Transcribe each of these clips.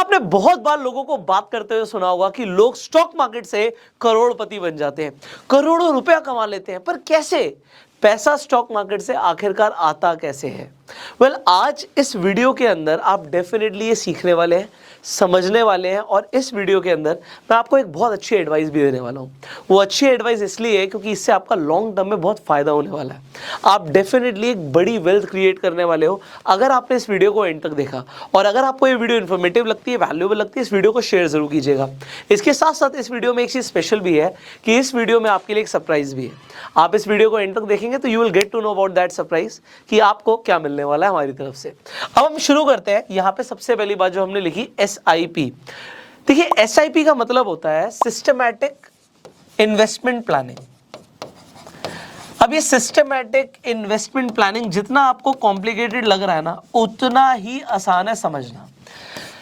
आपने बहुत बार लोगों को बात करते हुए सुना होगा कि लोग स्टॉक मार्केट से करोड़पति बन जाते हैं, करोड़ों रुपया कमा लेते हैं, पर कैसे? पैसा स्टॉक मार्केट से आखिरकार आता कैसे है? आज इस वीडियो के अंदर आप डेफिनेटली ये सीखने वाले हैं, समझने वाले हैं, और इस वीडियो के अंदर मैं आपको एक बहुत अच्छी एडवाइस भी देने वाला हूँ। वो अच्छी एडवाइस इसलिए है क्योंकि इससे आपका लॉन्ग टर्म में बहुत फायदा होने वाला है। आप डेफिनेटली एक बड़ी वेल्थ क्रिएट करने वाले हो अगर आपने इस वीडियो को एंड तक देखा। और अगर आपको ये वीडियो इन्फॉर्मेटिव लगती है, वैल्यूएबल लगती है, इस वीडियो को शेयर जरूर कीजिएगा। इसके साथ साथ इस वीडियो में एक चीज स्पेशल भी है कि इस वीडियो में आपके लिए एक सरप्राइज भी है। आप इस वीडियो को एंड तक देखेंगे तो you will get to know about that surprise कि आपको क्या मिलने वाला है हमारी तरफ से। अब हम शुरू करते हैं। यहां पे सबसे पहली बात जो हमने लिखी, SIP। देखिए, SIP का मतलब होता है सिस्टमैटिक इन्वेस्टमेंट प्लानिंग। अब ये सिस्टमैटिक इन्वेस्टमेंट प्लानिंग जितना आपको कॉम्प्लिकेटेड लग रहा है ना, उतना ही आसान है समझना।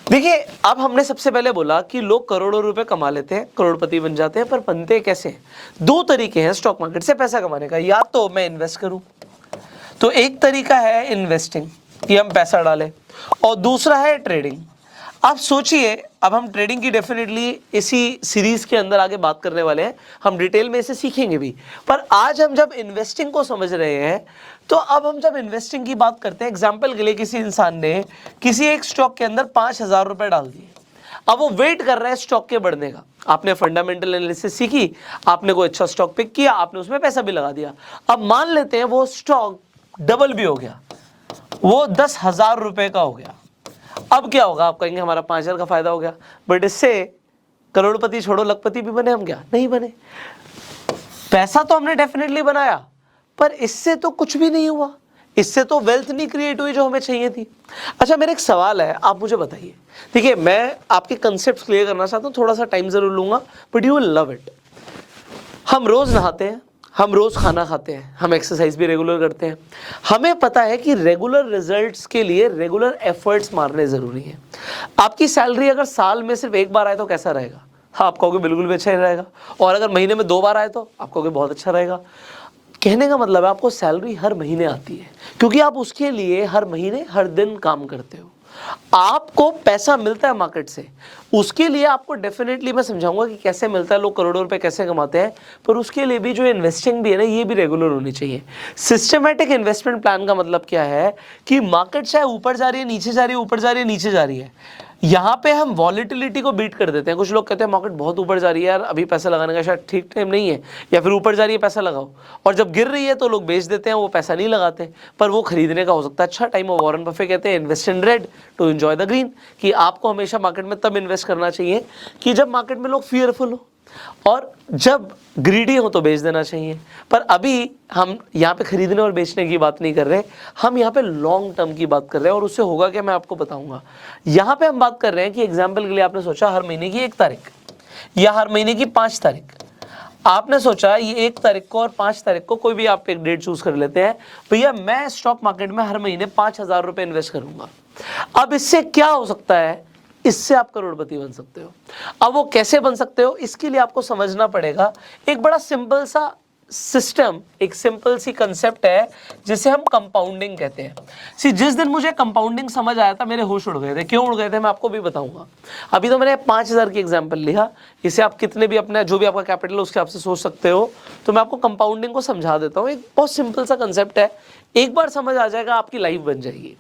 देखिए, अब हमने सबसे पहले बोला कि लोग करोड़ों रुपए कमा लेते हैं, करोड़पति बन जाते हैं, पर बनते कैसे? दो तरीके हैं स्टॉक मार्केट से पैसा कमाने का। या तो मैं इन्वेस्ट करूं, तो एक तरीका है इन्वेस्टिंग कि हम पैसा डालें, और दूसरा है ट्रेडिंग। आप सोचिए, अब हम ट्रेडिंग की डेफिनेटली इसी सीरीज के अंदर आगे बात करने वाले हैं, हम डिटेल में इसे सीखेंगे भी। पर आज हम जब इन्वेस्टिंग को समझ रहे हैं, तो अब हम जब इन्वेस्टिंग की बात करते हैं, एग्जांपल के लिए किसी इंसान ने किसी एक स्टॉक के अंदर 5,000 रुपए डाल दिए। अब वो वेट कर रहा है स्टॉक के बढ़ने का। आपने फंडामेंटल एनालिसिस सीखी, आपने कोई अच्छा स्टॉक पिक किया, आपने उसमें पैसा भी लगा दिया। अब मान लेते हैं वो स्टॉक डबल भी हो गया, वो 10,000 रुपए का हो गया। अब क्या होगा? आप कहेंगे हमारा 5,000 का फायदा हो गया, बट इससे करोड़पति छोड़ो लखपति भी बने हम? क्या नहीं बने? पैसा तो हमने डेफिनेटली बनाया, पर इससे तो कुछ भी नहीं हुआ, इससे तो वेल्थ नहीं क्रिएट हुई जो हमें चाहिए थी। अच्छा, मेरा एक सवाल है, आप मुझे बताइए। देखिए, मैं आपके कंसेप्ट क्लियर करना चाहता हूँ, थोड़ा सा टाइम जरूर लूंगा, but you will love it. हम रोज नहाते हैं, हम रोज खाना खाते हैं, हम एक्सरसाइज भी रेगुलर करते हैं। हमें पता है कि रेगुलर रिजल्ट्स के लिए रेगुलर एफर्ट्स मारने जरूरी है। आपकी सैलरी अगर साल में सिर्फ एक बार आए तो कैसा रहेगा? हाँ, आप कहोगे बिल्कुल भी अच्छा ही रहेगा। और अगर महीने में 2 बार आए तो आप कहोगे बहुत अच्छा रहेगा। कहने का मतलब है आपको सैलरी हर महीने आती है, क्योंकि आप उसके लिए हर महीने हर दिन काम करते हो। आपको पैसा मिलता है मार्केट से, उसके लिए आपको डेफिनेटली मैं समझाऊंगा कि कैसे मिलता है, लोग करोड़ों रुपए कैसे कमाते हैं, पर उसके लिए भी जो इन्वेस्टिंग भी है ना, ये भी रेगुलर होनी चाहिए। सिस्टमैटिक इन्वेस्टमेंट प्लान का मतलब क्या है कि मार्केट चाहे ऊपर जा रही है, नीचे जा रही है, ऊपर जा रही है, नीचे जा रही है, यहाँ पे हम वॉलिटिलिटी को बीट कर देते हैं। कुछ लोग कहते हैं मार्केट बहुत ऊपर जा रही है यार, अभी पैसा लगाने का शायद ठीक टाइम नहीं है, या फिर ऊपर जा रही है पैसा लगाओ, और जब गिर रही है तो लोग बेच देते हैं, वो पैसा नहीं लगाते, पर वो खरीदने का हो सकता है अच्छा टाइम। और वॉरेन बफे कहते हैं invest in red to enjoy the green, कि आपको हमेशा मार्केट में तब इन्वेस्ट करना चाहिए कि जब मार्केट में लोग फियरफुल हो, और जब ग्रीडी हो तो बेच देना चाहिए। पर अभी हम यहाँ पे खरीदने और बेचने की बात नहीं कर रहे, हम यहाँ पे लॉन्ग टर्म की बात कर रहे हैं, और उससे होगा क्या मैं आपको बताऊंगा। यहाँ पे हम बात कर रहे हैं कि एग्जाम्पल के लिए आपने सोचा हर महीने की 1 तारीख या हर महीने की 5 तारीख, आपने सोचा ये 1 तारीख को और 5 तारीख को, कोई भी आप एक डेट चूज कर लेते हैं, भैया मैं स्टॉक मार्केट में हर महीने 5,000 रुपए इन्वेस्ट करूंगा। अब इससे क्या हो सकता है? इससे आप करोड़पति बन सकते हो। अब वो कैसे बन सकते हो, इसके लिए आपको समझना पड़ेगा एक बड़ा सिंपल सा सिस्टम, एक सिंपल सी कंसेप्ट है जिसे हम कंपाउंडिंग कहते हैं। जिस दिन मुझे कंपाउंडिंग समझ आया था, मेरे होश उड़ गए थे। क्यों उड़ गए थे मैं आपको भी बताऊंगा। अभी तो मैंने 5,000 की एग्जांपल लिया, इसे आप कितने भी अपना जो भी आपका कैपिटल है उसके आपसे सोच सकते हो। तो मैं आपको कंपाउंडिंग को समझा देता हूँ। एक बहुत सिंपल सा कंसेप्ट है, एक बार समझ आ जाएगा आपकी लाइफ बन जाएगी।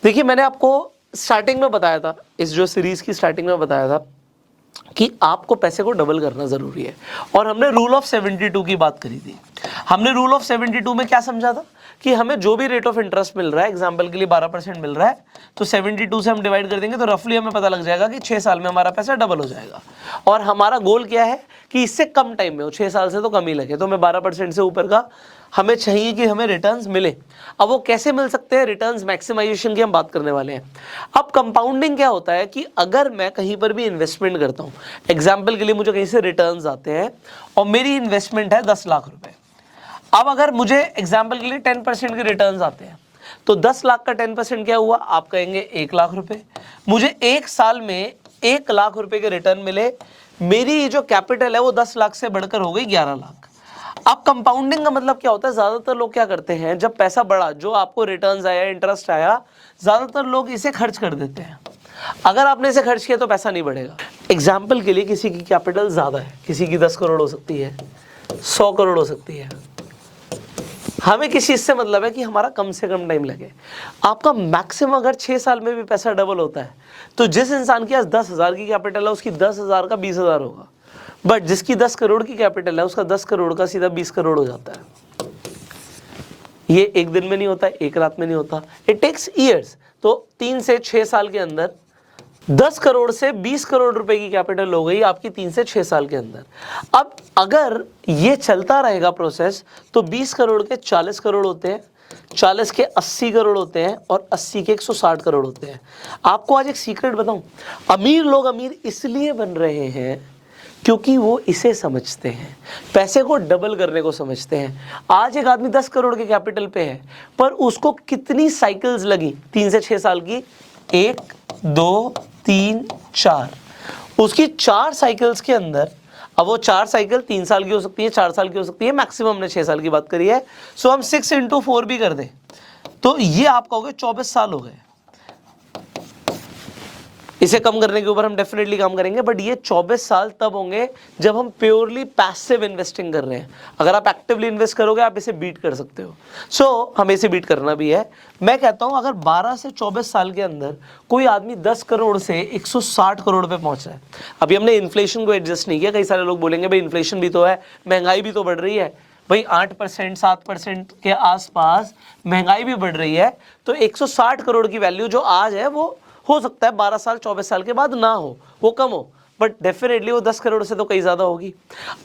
देखिए, मैंने आपको स्टार्टिंग में बताया था, इस जो सीरीज की स्टार्टिंग में बताया था कि आपको पैसे को डबल करना जरूरी है, और हमने रूल ऑफ 72 की बात करी थी। हमने रूल ऑफ 72 में क्या समझा था कि हमें जो भी रेट ऑफ इंटरेस्ट मिल रहा है, एग्जांपल के लिए 12% मिल रहा है, तो 72 से हम डिवाइड कर देंगे तो रफली हमें पता लग जाएगा कि 6 साल में हमारा पैसा डबल हो जाएगा। और हमारा गोल क्या है कि इससे कम टाइम में हो, 6 साल से तो कम ही लगे, तो हमें 12% से ऊपर का हमें चाहिए कि हमें रिटर्न्स मिले। अब वो कैसे मिल सकते हैं? रिटर्न्स मैक्सिमाइजेशन की हम बात करने वाले हैं। अब कंपाउंडिंग क्या होता है कि अगर मैं कहीं पर भी इन्वेस्टमेंट करता हूं, एग्जांपल के लिए मुझे कहीं से रिटर्न्स आते हैं और मेरी इन्वेस्टमेंट है 10 लाख रुपए। अब अगर मुझे एग्जांपल के लिए 10% के रिटर्न्स आते हैं, तो 10 लाख का 10% क्या हुआ? आप कहेंगे 1 लाख रुपए। मुझे 1 साल में 1 लाख रुपए के रिटर्न मिले, मेरी जो कैपिटल है वो 10 लाख से बढ़कर हो गई 11 लाख। अब कंपाउंडिंग का मतलब क्या होता है? ज्यादातर लोग क्या करते हैं, जब पैसा बढ़ा, जो आपको रिटर्न्स आया, इंटरेस्ट आया, ज्यादातर लोग इसे खर्च कर देते हैं। अगर आपने इसे खर्च किया तो पैसा नहीं बढ़ेगा। एग्जाम्पल के लिए किसी की कैपिटल ज़्यादा है, किसी की 10 करोड़ हो सकती है, 100 करोड़ हो सकती है। हमें किस चीज़ से मतलब है कि हमारा कम से कम टाइम लगे। आपका मैक्सिमम अगर 6 साल में भी पैसा डबल होता है तो जिस इंसान के पास 10,000 की कैपिटल है उसकी 10,000 का 20,000 होगा, बट जिसकी 10 करोड़ की कैपिटल है उसका 10 करोड़ का सीधा 20 करोड़ हो जाता है। ये एक दिन में नहीं होता, एक रात में नहीं होता, इट टेक्स ईयर्स। तो 3 से 6 साल के अंदर 10 करोड़ से 20 करोड़ रुपए की कैपिटल हो गई आपकी 3 से 6 साल के अंदर। अब अगर ये चलता रहेगा प्रोसेस तो 20 करोड़ के 40 करोड़ होते हैं, 40 के 80 करोड़ होते हैं और 80 के 160 करोड़ होते हैं। आपको आज एक सीक्रेट बताऊं, अमीर लोग अमीर इसलिए बन रहे हैं क्योंकि वो इसे समझते हैं, पैसे को डबल करने को समझते हैं। आज एक आदमी 10 करोड़ के कैपिटल पे है पर उसको कितनी साइकिल्स लगी 3 से 6 साल की, 1 2 3 4, उसकी 4 साइकिल्स के अंदर, अब वो 4 साइकिल 3 साल की हो सकती है, 4 साल की हो सकती है, मैक्सिमम हमने 6 साल की बात करी है। सो हम 6 × 4 भी कर दें तो ये आपका हो गया 24 साल हो गए। इसे कम करने के ऊपर हम डेफिनेटली काम करेंगे, बट ये 24 साल तब होंगे जब हम प्योरली पैसिव इन्वेस्टिंग कर रहे हैं। अगर आप एक्टिवली इन्वेस्ट करोगे आप इसे बीट कर सकते हो। सो हमें इसे बीट करना भी है। मैं कहता हूं अगर 12 से 24 साल के अंदर कोई आदमी 10 करोड़ से 160 करोड़ पे पहुंचा है, अभी हमने इन्फ्लेशन को एडजस्ट नहीं किया। कई सारे लोग बोलेंगे भाई इन्फ्लेशन भी तो है, महंगाई भी तो बढ़ रही है। भाई 8% 7% के आसपास महंगाई भी बढ़ रही है, तो 160 करोड़ की वैल्यू जो आज है वो हो सकता है 12 साल 24 साल के बाद ना हो, वो कम हो, बट डेफिनेटली वो 10 करोड़ से तो कहीं ज़्यादा होगी।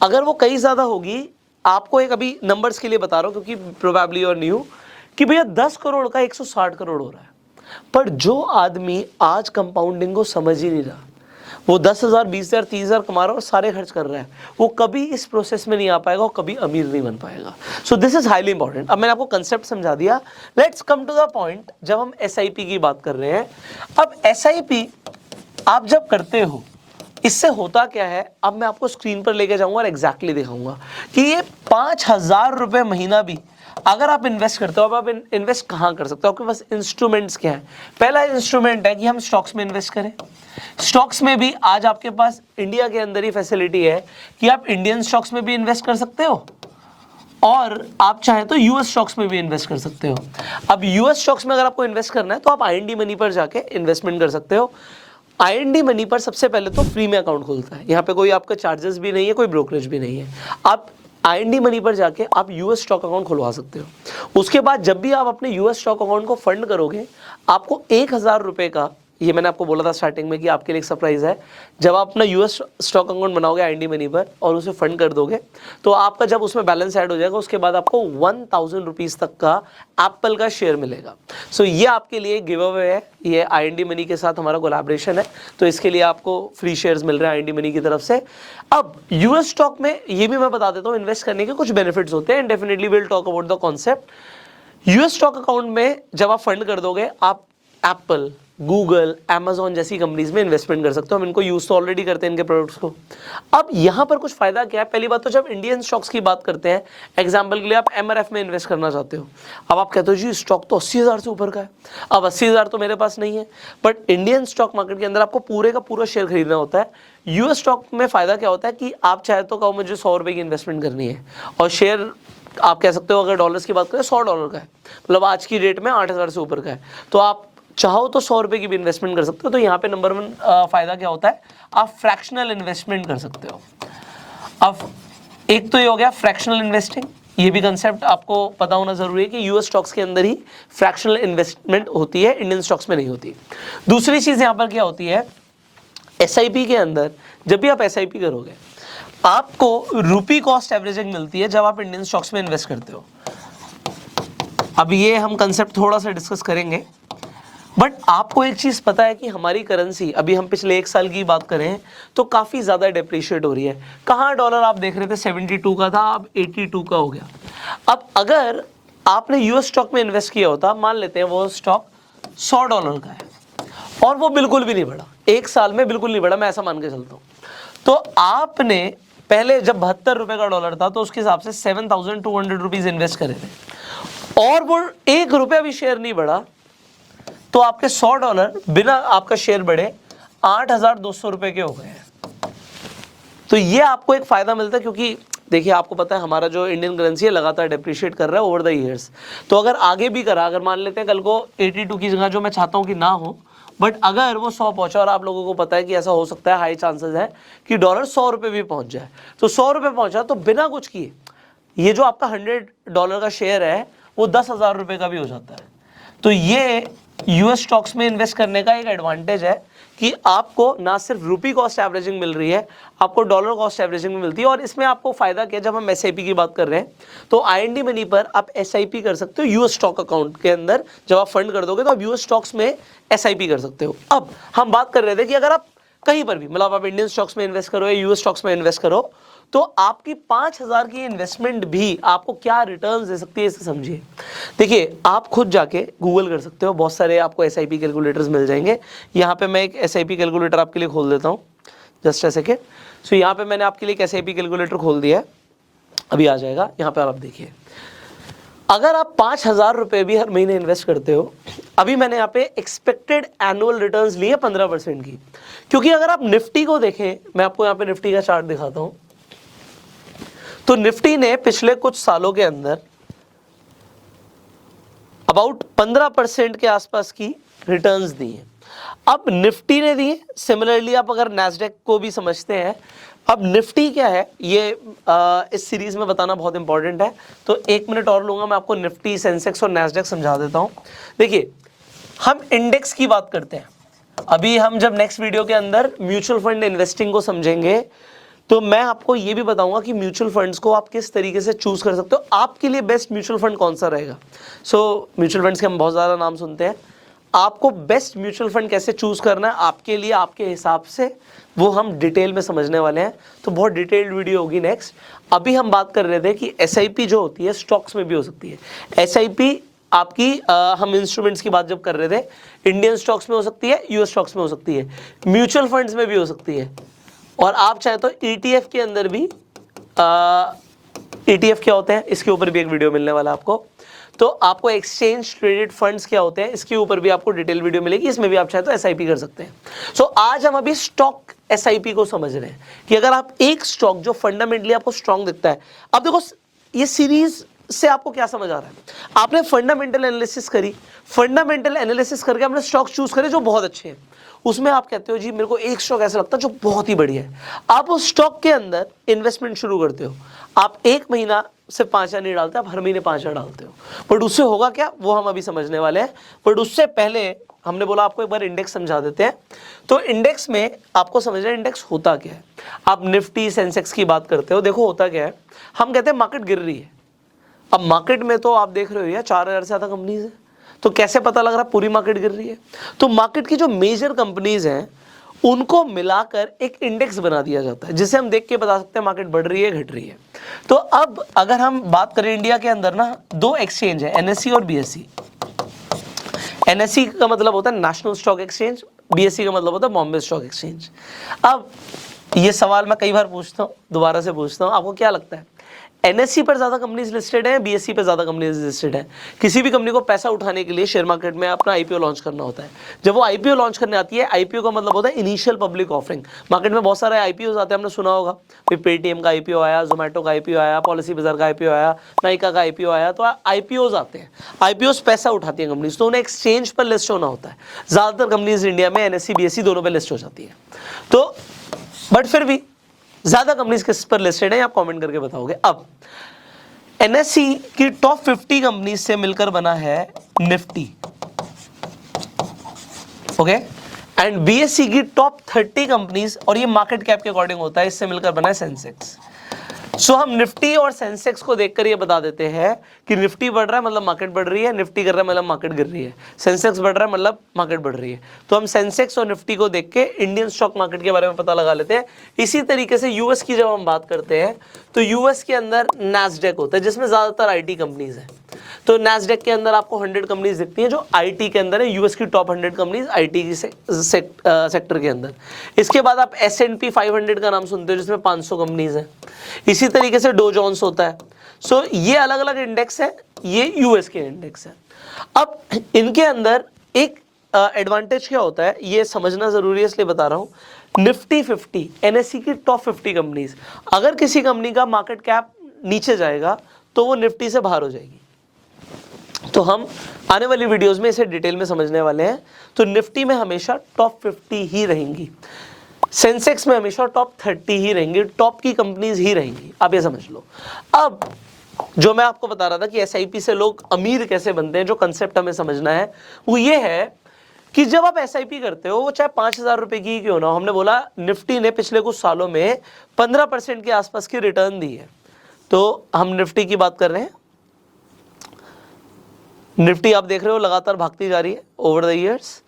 अगर वो कहीं ज़्यादा होगी, आपको एक अभी नंबर्स के लिए बता रहा हूँ क्योंकि प्रोबेबली और न्यू कि भैया 10 करोड़ का 160 करोड़ हो रहा है, पर जो आदमी आज कंपाउंडिंग को समझ ही नहीं रहा, वो 10,000 20,000 30,000 कमा रहा है और सारे खर्च कर रहा है, वो कभी इस प्रोसेस में नहीं आ पाएगा और कभी अमीर नहीं बन पाएगा। So this is highly important. अब मैंने आपको कंसेप्ट समझा दिया, let's come to the point. जब हम SIP की बात कर रहे हैं, अब SIP आप जब करते हो इससे होता क्या है, अब मैं आपको स्क्रीन पर लेके जाऊंगा और एग्जैक्टली दिखाऊंगा कि ये 5,000 रुपये महीना भी अगर आप इन्वेस्ट करते हो, अब आप इन्वेस्ट कहाँ कर सकते हो, आपके पास इंस्ट्रूमेंट्स क्या है। पहला इंस्ट्रूमेंट है कि हम स्टॉक्स में इन्वेस्ट करें। स्टॉक्स में भी आज आपके पास इंडिया के अंदर ही फैसिलिटी है कि आप इंडियन स्टॉक्स में भी इन्वेस्ट कर सकते हो और आप चाहे तो US स्टॉक्स में भी इन्वेस्ट कर सकते हो। अब US स्टॉक्स में अगर आपको इन्वेस्ट करना है तो आप IND मनी पर जाके इन्वेस्टमेंट कर सकते हो। IND मनी पर सबसे पहले तो फ्री में अकाउंट खुलता है, यहाँ पे कोई आपका चार्जेस भी नहीं है, कोई ब्रोकरेज भी नहीं है। आप IND मनी पर जाके आप US स्टॉक अकाउंट खुलवा सकते हो। उसके बाद जब भी आप अपने US स्टॉक अकाउंट को फंड करोगे, आपको 1,000 रुपये का, ये मैंने आपको बोला था स्टार्टिंग में कि आपके लिए एक सरप्राइज है, जब आप अपना US स्टॉक अकाउंट बनाओगे IND मनी पर और उसे फंड कर दोगे तो आपका जब उसमें बैलेंस ऐड हो जाएगा उसके बाद आपको 1,000 रुपीज़ तक का एप्पल का शेयर मिलेगा। सो ये आपके लिए गिव अवे है, ये IND मनी के साथ हमारा कोलैबोरेशन है, तो इसके लिए आपको फ्री शेयर्स मिल रहे हैं IND मनी की तरफ से। अब US स्टॉक में ये भी मैं बता देता हूँ, इन्वेस्ट करने के कुछ बेनिफिट्स होते हैं, definitely will talk about the concept. US stock account में जब आप फंड कर दोगे, आप एप्पल, गूगल, Amazon जैसी कंपनीज में इन्वेस्टमेंट कर सकते हो। हम इनको यूज तो ऑलरेडी करते हैं इनके प्रोडक्ट्स को। अब यहाँ पर कुछ फायदा क्या है, पहली बात तो जब इंडियन स्टॉक्स की बात करते हैं, एग्जांपल के लिए आप MRF में इन्वेस्ट करना चाहते हो, अब आप कहते हो जी स्टॉक तो 80,000 से ऊपर का है, अब 80,000 तो मेरे पास नहीं है, बट इंडियन स्टॉक मार्केट के अंदर आपको पूरे का पूरा शेयर खरीदना होता है। US स्टॉक में फायदा क्या होता है कि आप चाहे तो कहो मुझे 100 रुपये की इन्वेस्टमेंट करनी है और शेयर आप कह सकते हो, अगर डॉलर्स की बात करें $100 का है, मतलब आज की डेट में 8,000 से ऊपर का है, तो आप चाहो तो 100 रुपये की भी इन्वेस्टमेंट कर सकते हो। तो यहाँ पे नंबर 1 फायदा क्या होता है, आप फ्रैक्शनल इन्वेस्टमेंट कर सकते हो। अब एक तो ये हो गया फ्रैक्शनल इन्वेस्टिंग, ये भी कंसेप्ट आपको पता होना जरूरी है कि US स्टॉक्स के अंदर ही फ्रैक्शनल इन्वेस्टमेंट होती है, इंडियन स्टॉक्स में नहीं होती। दूसरी चीज यहाँ पर क्या होती है, SIP के अंदर जब भी आप SIP करोगे आपको रुपी कॉस्ट एवरेजिंग मिलती है जब आप इंडियन स्टॉक्स में इन्वेस्ट करते हो। अब ये हम कंसेप्ट थोड़ा सा डिस्कस करेंगे, बट आपको एक चीज़ पता है कि हमारी करेंसी, अभी हम पिछले 1 साल की बात करें तो काफ़ी ज़्यादा डेप्रिशिएट हो रही है। कहाँ डॉलर आप देख रहे थे 72 का था, अब 82 का हो गया। अब अगर आपने US स्टॉक में इन्वेस्ट किया होता, मान लेते हैं वो स्टॉक $100 का है और वो बिल्कुल भी नहीं बढ़ा, 1 साल में बिल्कुल नहीं बढ़ा, मैं ऐसा मान के चलता हूँ, तो आपने पहले जब 72 रुपये का डॉलर था तो उसके हिसाब से 7,200 रुपीज़ इन्वेस्ट करे थे और वो 1 रुपया भी शेयर नहीं बढ़ा, तो आपके $100 बिना आपका शेयर बढ़े 8,200 रुपए के हो गए हैं। तो ये आपको एक फायदा मिलता है, क्योंकि देखिए आपको पता है हमारा जो इंडियन करेंसी है लगातार डेप्रिशिएट कर रहा है ओवर द ईयर्स। तो अगर आगे भी करा, अगर मान लेते हैं कल को 82 की जगह, जो मैं चाहता हूँ कि ना हो, बट अगर वो 100 पहुंचा, और आप लोगों को पता है कि ऐसा हो सकता है, हाई चांसेस है कि डॉलर 100 रुपये भी पहुंच जाए, तो 100 रुपये पहुंचा तो बिना कुछ किए ये जो आपका $100 का शेयर है वो 10,000 रुपये का भी हो जाता है। तो ये यूएस स्टॉक्स में इन्वेस्ट करने का एक एडवांटेज है कि आपको ना सिर्फ रुपी कॉस्ट एवरेजिंग मिल रही है, आपको डॉलर कॉस्ट एवरेजिंग भी मिलती है। और इसमें आपको फायदा क्या, जब हम एसआईपी की बात कर रहे हैं तो आईएनडी मनी पर आप एसआईपी कर सकते हो यूएस स्टॉक अकाउंट के अंदर। जब आप फंड कर दोगे तो आप यूएस स्टॉक्स में एसआईपी कर सकते हो। अब हम बात कर रहे थे कि अगर आप कहीं पर भी, मतलब आप इंडियन स्टॉक्स में इन्वेस्ट करो या यूएस स्टॉक्स में इन्वेस्ट करो, तो आपकी 5,000 की इन्वेस्टमेंट भी आपको क्या रिटर्न्स दे सकती है, इसे समझिए। देखिए आप खुद जाके गूगल कर सकते हो, बहुत सारे आपको एसआईपी कैलकुलेटर्स मिल जाएंगे। यहाँ पे मैं एक एसआईपी कैलकुलेटर आपके लिए खोल देता हूँ, जस्ट अ सेकेंड। सो यहाँ पे मैंने आपके लिए एक एसआईपी कैलकुलेटर खोल दिया है, अभी आ जाएगा। यहाँ पे आप देखिए, अगर आप 5,000 रुपये भी हर महीने इन्वेस्ट करते हो, अभी मैंने यहाँ पे एक्सपेक्टेड एनुअल रिटर्न्स लिए 15% की। क्योंकि अगर आप निफ्टी को देखें, मैं आपको यहाँ पे निफ्टी का चार्ट दिखाता हूँ, तो निफ्टी ने पिछले कुछ सालों के अंदर अबाउट 15% के आसपास की रिटर्न्स दी हैं। अब निफ्टी ने दी, सिमिलरली आप अगर नैस्डैक को भी समझते हैं, अब निफ्टी क्या है ये इस सीरीज में बताना बहुत इंपॉर्टेंट है। तो 1 मिनट और लूंगा, मैं आपको निफ्टी, सेंसेक्स और नैस्डैक समझा देता हूं। देखिए हम इंडेक्स की बात करते हैं, अभी हम जब नेक्स्ट वीडियो के अंदर म्यूचुअल फंड इन्वेस्टिंग को समझेंगे तो मैं आपको ये भी बताऊंगा कि म्यूचुअल फंड्स को आप किस तरीके से चूज कर सकते हो, आपके लिए बेस्ट म्यूचुअल फंड कौन सा रहेगा। सो म्यूचुअल फंड्स के हम बहुत ज़्यादा नाम सुनते हैं, आपको बेस्ट म्यूचुअल फंड कैसे चूज करना है आपके लिए, आपके हिसाब से, वो हम डिटेल में समझने वाले हैं। तो बहुत डिटेल्ड वीडियो होगी नेक्स्ट। अभी हम बात कर रहे थे कि एसआईपी जो होती है स्टॉक्स में भी हो सकती है। एसआईपी आपकी हम इंस्ट्रूमेंट्स की बात जब कर रहे थे, इंडियन स्टॉक्स में हो सकती है, यूएस स्टॉक्स में हो सकती है, म्यूचुअल फंड्स में भी हो सकती है, और आप चाहे तो ईटीएफ के अंदर भी, ईटीएफ क्या होते हैं इसके ऊपर भी एक वीडियो मिलने वाला है आपको। तो आपको एक्सचेंज ट्रेडेड फंड्स क्या होते हैं इसके ऊपर भी आपको डिटेल वीडियो मिलेगी, इसमें भी आप चाहे तो एसआईपी कर सकते हैं। सो आज हम अभी स्टॉक एसआईपी को समझ रहे हैं कि अगर आप एक स्टॉक जो फंडामेंटली आपको स्ट्रांग दिखता है, अब देखो ये सीरीज से आपको क्या समझ आ रहा है, आपने फंडामेंटल एनालिसिस करी, फंडामेंटल एनालिसिस करके आपने स्टॉक चूज करे जो बहुत अच्छे हैं, उसमें आप कहते हो जी मेरे को एक स्टॉक ऐसा लगता है जो बहुत ही बढ़िया है, आप उस स्टॉक के अंदर इन्वेस्टमेंट शुरू करते हो। आप 1 महीना से 5,000 नहीं डालते, आप हर महीने 5,000 डालते हो, बट उससे होगा क्या वो हम अभी समझने वाले हैं। बट उससे पहले हमने बोला आपको एक बार इंडेक्स समझा देते हैं। तो इंडेक्स में आपको समझना है इंडेक्स होता क्या है। आप निफ्टी सेंसेक्स की बात करते हो, देखो होता क्या है, हम कहते हैं मार्केट गिर रही है। अब मार्केट में तो आप देख रहे हो यार 4,000 से ज़्यादा कंपनीज है, तो कैसे पता लग रहा है पूरी मार्केट गिर रही है। तो मार्केट की जो मेजर कंपनीज हैं उनको मिलाकर एक इंडेक्स बना दिया जाता है, जिसे हम देख के बता सकते हैं मार्केट बढ़ रही है घट रही है। तो अब अगर हम बात करें इंडिया के अंदर ना 2 एक्सचेंज है, एनएससी और बीएससी। एनएससी का मतलब होता है नेशनल स्टॉक एक्सचेंज, बीएससी का मतलब होता है बॉम्बे स्टॉक एक्सचेंज। अब ये सवाल मैं कई बार पूछता हूँ, दोबारा से पूछता हूँ, आपको क्या लगता है एनएससी पर ज़्यादा कंपनीज लिस्टेड है, बीएससी पर ज़्यादा कंपनीज लिस्टेड है? किसी भी कंपनी को पैसा उठाने के लिए शेयर मार्केट में अपना आईपीओ लॉन्च करना होता है। जब वो आईपीओ लॉन्च करने आती है, आईपीओ का मतलब होता है इनिशियल पब्लिक ऑफरिंग। मार्केट में बहुत सारे आईपीओ आते हैं, हमने सुना होगा भाई पेटीएम का आईपीओ आया, जोमेटो का आईपीओ आया, पॉलिसी बाजार का आईपीओ आया, नाइका का आईपीओ आया। तो आईपीओज आते हैं, आईपीओज पैसा उठाती है कंपनीज, तो उन्हें एक्सचेंज पर लिस्ट होना होता है। ज़्यादातर कंपनीज इंडिया में एनएससी बीएससी दोनों पर लिस्ट हो जाती है। तो बट फिर भी ज़्यादा कंपनीज किस पर लिस्टेड है आप कॉमेंट करके बताओगे। अब एनएससी की टॉप 50 कंपनीज से मिलकर बना है निफ्टी, ओके, एंड बीएससी की टॉप 30 कंपनीज, और ये मार्केट कैप के अकॉर्डिंग होता है, इससे मिलकर बना है सेंसेक्स। सो हम निफ्टी और सेंसेक्स को देखकर ये बता देते हैं कि निफ्टी बढ़ रहा है मतलब मार्केट बढ़ रही है, निफ्टी गिर रहा है मतलब मार्केट गिर रही है, सेंसेक्स बढ़ रहा है मतलब मार्केट बढ़ रही है। तो हम सेंसेक्स और निफ्टी को देख के इंडियन स्टॉक मार्केट के बारे में पता लगा लेते हैं। इसी तरीके से यूएस की जब हम बात करते हैं तो यूएस के अंदर नैस्डैक होता है जिसमें ज़्यादातर आईटी कंपनीज हैं। तो नैस्डैक के अंदर आपको 100 कंपनीज दिखती हैं जो आईटी के अंदर है, यूएस की टॉप 100 कंपनीज आईटी की सेक्टर के अंदर। इसके बाद आप S&P 500 का नाम सुनते हो जिसमें 500 कंपनीज हैं। इसी तरीके से डो जोन्स होता है। सो ये अलग अलग इंडेक्स है, ये यूएस के इंडेक्स है। अब इनके अंदर एक एडवांटेज क्या होता है ये समझना जरूरी है, इसलिए बता रहा हूं। निफ्टी 50 एनएससी की टॉप 50 कंपनीज, अगर किसी कंपनी का मार्केट कैप नीचे जाएगा तो वो निफ्टी से बाहर हो जाएगी। तो हम आने वाली वीडियोस में इसे डिटेल में समझने वाले हैं। तो निफ्टी में हमेशा टॉप 50 ही रहेंगी, सेंसेक्स में हमेशा टॉप 30 ही रहेंगी, टॉप की कंपनीज ही रहेंगी, आप ये समझ लो। अब जो मैं आपको बता रहा था कि एसआईपी से लोग अमीर कैसे बनते हैं, जो कंसेप्ट हमें समझना है वो ये है कि जब आप एसआईपी करते हो, वो चाहे 5,000 रुपए की क्यों ना हो, हमने बोला निफ्टी ने पिछले कुछ सालों में 15% के आसपास की रिटर्न दी है। तो हम निफ्टी की बात कर रहे हैं। निफ्टी आप देख रहे हो लगातार भागती जा रही है ओवर द ईयर्स।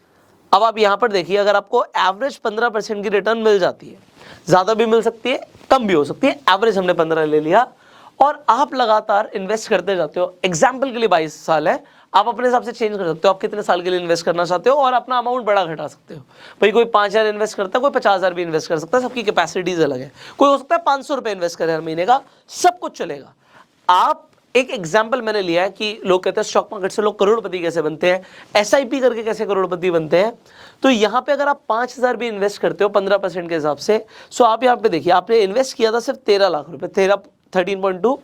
अब आप यहां पर देखिए, अगर आपको एवरेज 15% की रिटर्न मिल जाती है, ज्यादा भी मिल सकती है, कम भी हो सकती है, एवरेज हमने 15 ले लिया, और आप लगातार इन्वेस्ट करते जाते हो। एग्जाम्पल के लिए 22 साल है, आप अपने हिसाब से चेंज कर सकते हो, आप कितने साल के लिए इन्वेस्ट करना चाहते हो, और अपना अमाउंट बड़ा घटा सकते हो। भाई कोई 5,000 इन्वेस्ट करता है, कोई 50,000 भी इन्वेस्ट कर सकता है, सबकी कैपेसिटीज अलग है। कोई हो सकता है 500 रुपए इन्वेस्ट करे हर महीने का, सब कुछ चलेगा। आप एक एग्जाम्पल मैंने लिया है कि लोग कहते हैं स्टॉक मार्केट से लोग करोड़पति कैसे बनते हैं, एसआईपी करके कैसे करोड़पति बनते हैं। तो यहाँ पे अगर आप 5,000 भी इन्वेस्ट करते हो 15% के हिसाब से, सो आप यहाँ पे देखिए, आपने इन्वेस्ट किया था सिर्फ 13 लाख रुपए, 13.2,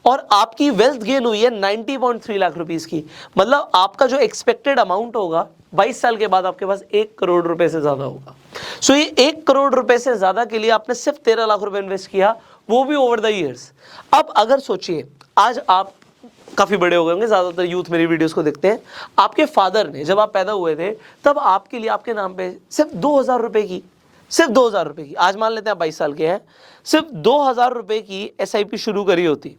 और आपकी वेल्थ गेन हुई है 90.3 लाख रुपीस की। मतलब आपका जो एक्सपेक्टेड अमाउंट होगा 22 साल के बाद आपके पास 1 करोड़ रुपए से ज्यादा होगा। सो ये 1 करोड़ रुपए से ज्यादा के लिए आपने सिर्फ 13 लाख रुपए इन्वेस्ट किया, वो भी ओवर द ईयर्स। अब अगर सोचिए, आज आप काफी बड़े हो गए होंगे, ज्यादातर यूथ मेरी वीडियोस को देखते हैं। आपके फादर ने जब आप पैदा हुए थे तब आपके लिए आपके नाम पे सिर्फ 2,000 रुपए की, सिर्फ 2,000 रुपए की, आज मान लेते हैं आप 22 साल के हैं, सिर्फ 2,000 रुपए की एसआईपी शुरू करी होती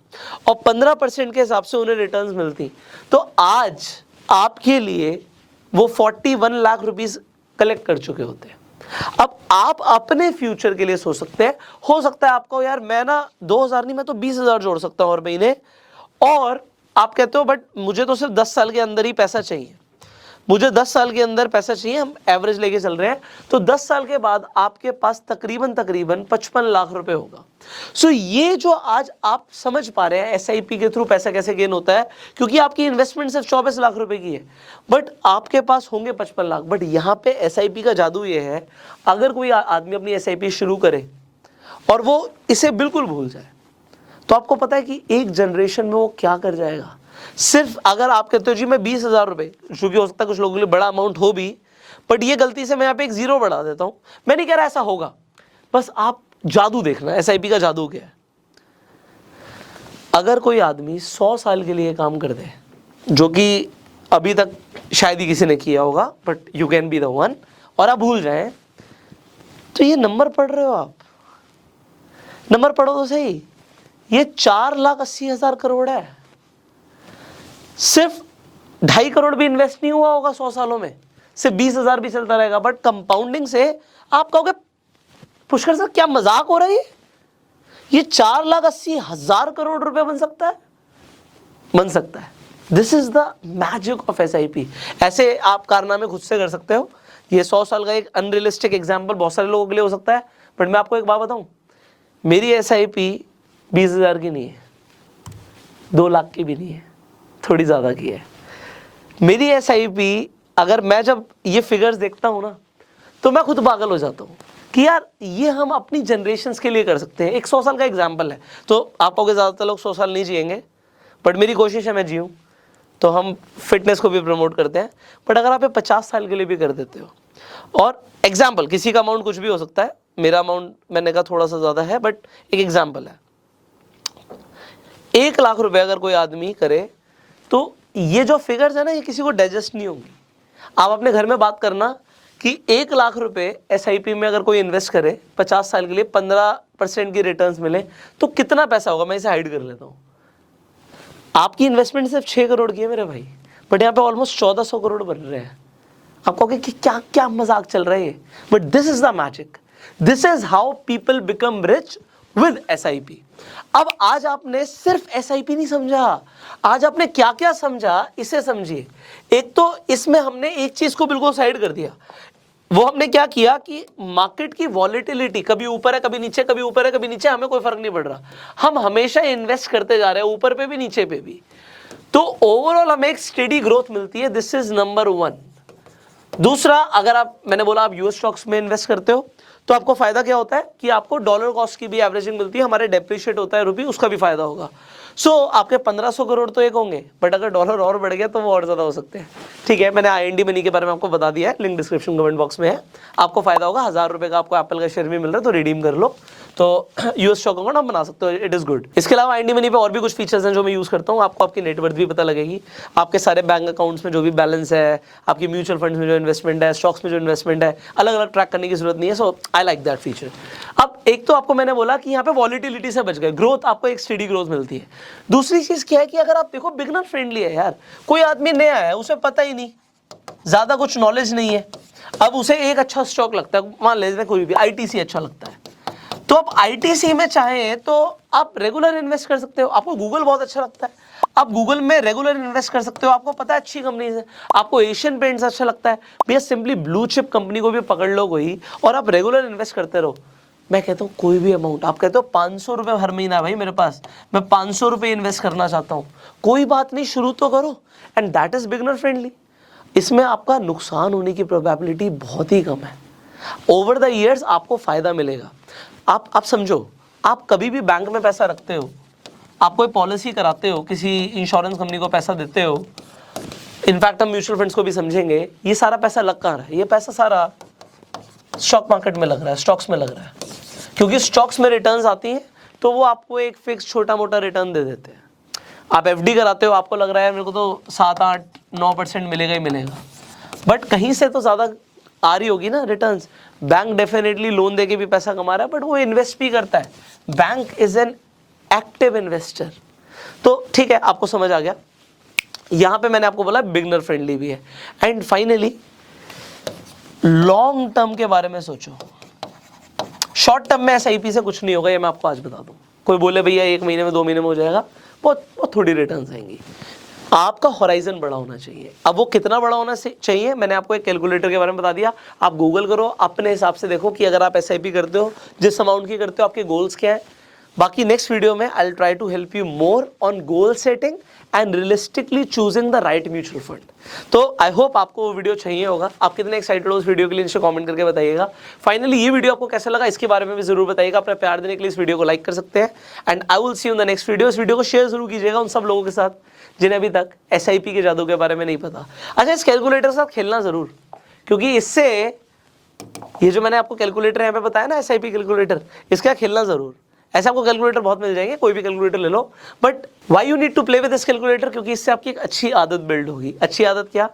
और 15% के हिसाब से उन्हें रिटर्न्स मिलती, तो आज आपके लिए वो 41 लाख रुपीस कलेक्ट कर चुके होते हैं। अब आप अपने फ्यूचर के लिए सोच सकते हैं, हो सकता है आपको यार मैं ना 2,000 नहीं, मैं तो 20,000 जोड़ सकता हूं हर महीने, और आप कहते हो बट मुझे तो सिर्फ 10 साल के अंदर ही पैसा चाहिए, मुझे 10 साल के अंदर पैसा चाहिए, हम एवरेज लेके चल रहे हैं, तो 10 साल के बाद आपके पास तकरीबन 55 लाख रुपए होगा। सो ये जो आज आप समझ पा रहे हैं एसआईपी के थ्रू पैसा कैसे गेन होता है, क्योंकि आपकी इन्वेस्टमेंट सिर्फ 24 लाख रुपए की है, बट आपके पास होंगे 55 लाख। बट यहाँ पे एसआईपी का जादू ये है, अगर कोई आदमी अपनी एसआईपी शुरू करे और वो इसे बिल्कुल भूल जाए, तो आपको पता है कि एक जनरेशन में वो क्या कर जाएगा। सिर्फ अगर आप कहते हो जी मैं 20,000 रुपए, चूंकि हो सकता है कुछ लोगों के लिए बड़ा अमाउंट हो भी, बट ये गलती से मैं यहाँ पे एक जीरो बढ़ा देता हूं, मैं नहीं कह रहा ऐसा होगा, बस आप जादू देखना एसआईपी का जादू क्या है। अगर कोई आदमी 100 साल के लिए काम कर दे, जो कि अभी तक शायद ही किसी ने किया होगा, but you can be the one, और आप भूल जाए, तो ये नंबर पढ़ रहे हो आप, नंबर पढ़ो तो सही, ये 4,80,000 करोड़ है। सिर्फ 2.5 करोड़ भी इन्वेस्ट नहीं हुआ होगा 100 सालों में, सिर्फ 20,000 भी चलता रहेगा, बट कंपाउंडिंग से आप कहोगे पुष्कर सर क्या मजाक हो रहा है, ये 4,80,000 करोड़ रुपए बन सकता है, बन सकता है। This is the magic of SIP. ऐसे आप कारनामे खुद से कर सकते हो। ये 100 साल का एक अनरियलिस्टिक एग्जाम्पल बहुत सारे लोगों के लिए हो सकता है, बट मैं आपको एक बात बताऊं, मेरी एसआईपी 20,000 की नहीं है, 2 लाख की भी नहीं है, थोड़ी ज़्यादा की है। मेरी एसआईपी, अगर मैं जब ये फिगर्स देखता हूँ ना, तो मैं खुद पागल हो जाता हूँ कि यार ये हम अपनी जनरेशन्स के लिए कर सकते हैं। एक 100 साल का एग्जाम्पल है, तो आप कहोगे ज़्यादातर लोग 100 साल नहीं जिएंगे, बट मेरी कोशिश है मैं जीऊँ, तो हम फिटनेस को भी प्रमोट करते हैं। बट अगर आप 50 साल के लिए भी कर देते हो, और एग्जाम्पल किसी का अमाउंट कुछ भी हो सकता है, मेरा अमाउंट मैंने कहा थोड़ा सा ज़्यादा है, बट एक एग्जाम्पल है, 1 लाख रुपए अगर कोई आदमी करे, तो ये जो फिगर्स है ना, ये किसी को डाइजेस्ट नहीं होंगी। आप अपने घर में बात करना कि 1 लाख रुपए एसआईपी में अगर कोई इन्वेस्ट करे 50 साल के लिए, 15% की रिटर्न्स मिले, तो कितना पैसा होगा। मैं इसे हाइड कर लेता हूँ। आपकी इन्वेस्टमेंट सिर्फ 6 करोड़ की है मेरे भाई, बट यहाँ पे ऑलमोस्ट 1400 करोड़ बन रहे हैं। आप कहोगे कि क्या क्या मजाक चल रहा है, but this is the magic, this is how people become rich with SIP. अब आज आपने सिर्फ एसआईपी नहीं समझा, आज आपने क्या क्या समझा इसे समझिए। एक तो इसमें हमने एक चीज को बिल्कुल साइड कर दिया, वो हमने क्या किया कि मार्केट की वॉलेटिलिटी कभी ऊपर है कभी नीचे, कभी ऊपर है कभी नीचे, हमें कोई फर्क नहीं पड़ रहा, हम हमेशा इन्वेस्ट करते जा रहे हैं, ऊपर पे भी नीचे पे भी, तो ओवरऑल हमें एक स्टेडी ग्रोथ मिलती है। This is number 1। दूसरा, अगर आप, मैंने बोला आप यूएस स्टॉक्स में इन्वेस्ट करते हो तो आपको फायदा क्या होता है कि आपको डॉलर कॉस्ट की भी एवरेजिंग मिलती है, हमारे डेप्रिशिएट होता है रुपी, उसका भी फायदा होगा। आपके 1500 करोड़ तो एक होंगे, बट अगर डॉलर और बढ़ गया तो वो और ज्यादा हो सकते हैं। ठीक है, मैंने आईएनडी मनी के बारे में आपको बता दिया है, लिंक डिस्क्रिप्शन कमेंट बॉक्स में है, आपको फायदा होगा। 1000 रुपए का आपको एप्पल का शेयर भी मिल रहा है, तो रिडीम कर लो, तो यूएस स्टॉक अकाउंट आप बना सकते हो, इट इज गुड। इसके अलावा आईएनडी मनी पे और भी कुछ फीचर्स हैं जो मैं यूज करता हूँ, आपको आपकी नेटवर्थ भी पता लगेगी, आपके सारे बैंक अकाउंट्स में जो भी बैलेंस है, आपकी म्यूचुअल फंड्स में जो इन्वेस्टमेंट है, स्टॉक्स में जो इन्वेस्टमेंट है, अलग अलग ट्रैक करने की जरूरत नहीं है। सो आई लाइक दैट फीचर। अब एक तो आपको मैंने बोला कि यहाँ पे वॉलिटिलिटी से बच गए, ग्रोथ, आपको एक स्टेडी ग्रोथ मिलती है। दूसरी चीज क्या है कि अगर आप देखो, बिगनर फ्रेंडली है यार, कोई आदमी नया है, उसे पता ही नहीं, ज्यादा कुछ नॉलेज नहीं है, अब उसे एक अच्छा स्टॉक लगता है, मान लेते हैं कोई भी आईटीसी अच्छा लगता है, तो आप आईटीसी में चाहें तो आप रेगुलर इन्वेस्ट कर सकते हो। आपको गूगल बहुत अच्छा लगता है, आप गूगल में रेगुलर इन्वेस्ट कर सकते हो, आपको पता है अच्छी कंपनी है। आपको एशियन पेंट्स अच्छा लगता है, भैया सिंपली ब्लू चिप कंपनी को भी पकड़ लो कोई, और आप रेगुलर इन्वेस्ट करते रहो। मैं कहता हूँ कोई भी अमाउंट, आप कहते हो 500 रुपये हर महीना है भाई मेरे पास, मैं 500 रुपये इन्वेस्ट करना चाहता हूँ, कोई बात नहीं, शुरू तो करो, and that is beginner friendly. इसमें आपका नुकसान होने की प्रोबेबिलिटी बहुत ही कम है, ओवर द ईयर्स आपको फायदा मिलेगा। आप समझो, आप कभी भी बैंक में पैसा रखते हो, आप कोई पॉलिसी कराते हो, किसी इंश्योरेंस कंपनी को पैसा देते हो, इनफैक्ट हम म्यूचुअल फंड्स को भी समझेंगे, ये सारा पैसा लग कहाँ रहा है? ये पैसा सारा स्टॉक मार्केट में लग रहा है, स्टॉक्स में लग रहा है, क्योंकि स्टॉक्स में रिटर्न्स आती हैं तो वो आपको एक फिक्स छोटा मोटा रिटर्न दे देते हैं। आप एफडी कराते हो, आपको लग रहा है मेरे को तो 7-8-9% मिलेगा ही मिलेगा, बट कहीं से तो ज़्यादा आ रही होगी ना रिटर्न्स। बैंक डेफिनेटली लोन देके भी पैसा कमा रहा है, बट वो इन्वेस्ट भी करता है, bank is an active investor. तो ठीक है, आपको समझ आ गया। यहां पे मैंने आपको बोला बिगनर फ्रेंडली भी है। एंड फाइनली, लॉन्ग टर्म के बारे में सोचो। शॉर्ट टर्म में एसआईपी से कुछ नहीं होगा, ये मैं आपको आज बता दूं। कोई बोले भैया 1 महीने में 2 महीने में हो जाएगा, बहुत थोड़ी रिटर्न्स आएंगी। आपका होराइजन बड़ा होना चाहिए। अब वो कितना बड़ा होना चाहिए, मैंने आपको एक कैलकुलेटर के बारे में बता दिया, आप गूगल करो, अपने हिसाब से देखो कि अगर आप एसआईपी करते हो, जिस अमाउंट की करते हो, आपके गोल्स क्या है। बाकी नेक्स्ट वीडियो में I will try to help you more on goal setting and realistically choosing the right mutual fund. तो आई होप आपको वो वीडियो चाहिए होगा। आप कितने एक्साइटेड हो उस वीडियो के लिए नीचे कमेंट करके बताइएगा। फाइनली ये वीडियो आपको कैसा लगा इसके बारे में भी जरूर बताइएगा। अपना प्यार देने के लिए इस वीडियो को लाइक कर सकते हैं, and I will see you in the next video. इस वीडियो को शेयर जरूर कीजिएगा उन सब लोगों के साथ जिन्हें अभी तक एसआईपी के जादू के बारे में नहीं पता। अच्छा, इस कैलकुलेटर के साथ खेलना जरूर, क्योंकि इससे, ये जो मैंने आपको कैलकुलेटर यहाँ पे बताया ना, एसआईपी कैलकुलेटर, इसका खेलना जरूर। ऐसे आपको कैलकुलेटर बहुत मिल जाएंगे, कोई भी कैलकुलेटर ले लो, but why you need to play with this calculator, क्योंकि इससे आपकी एक अच्छी आदत बिल्ड होगी। अच्छी आदत क्या?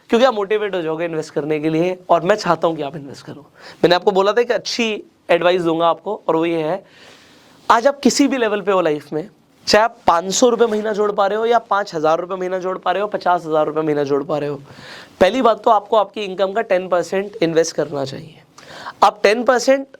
क्योंकि आप मोटिवेट हो जाओगे इन्वेस्ट करने के लिए, और मैं चाहता हूँ कि आप इन्वेस्ट करो। मैंने आपको बोला था कि अच्छी एडवाइस दूंगा आपको, और वो ये है, आज आप किसी भी लेवल पे हो लाइफ में, चाहे आप 500 रुपये महीना जोड़ पा रहे हो, या 5000 रुपये महीना जोड़ पा रहे हो, 50,000 रुपये महीना जोड़ पा रहे हो, पहली बात तो आपको आपकी इनकम का 10% इन्वेस्ट करना चाहिए। अब 10%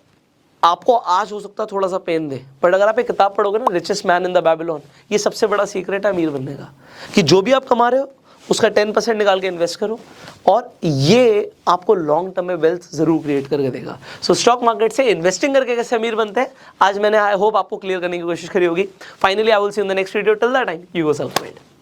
आपको आज हो सकता है थोड़ा सा पेन दे, बट अगर आप एक किताब पढ़ोगे ना, richest man in the Babylon, ये सबसे बड़ा सीक्रेट है अमीर बनने का, कि जो भी आप कमा रहे हो उसका 10% निकाल के इन्वेस्ट करो, और ये आपको लॉन्ग टर्म में वेल्थ जरूर क्रिएट करके देगा। सो स्टॉक मार्केट से इन्वेस्टिंग करके कैसे अमीर बनते हैं, आज मैंने आई होप आपको क्लियर करने की कोशिश करी होगी। Finally I will see in the next video. Till that time, you go self made.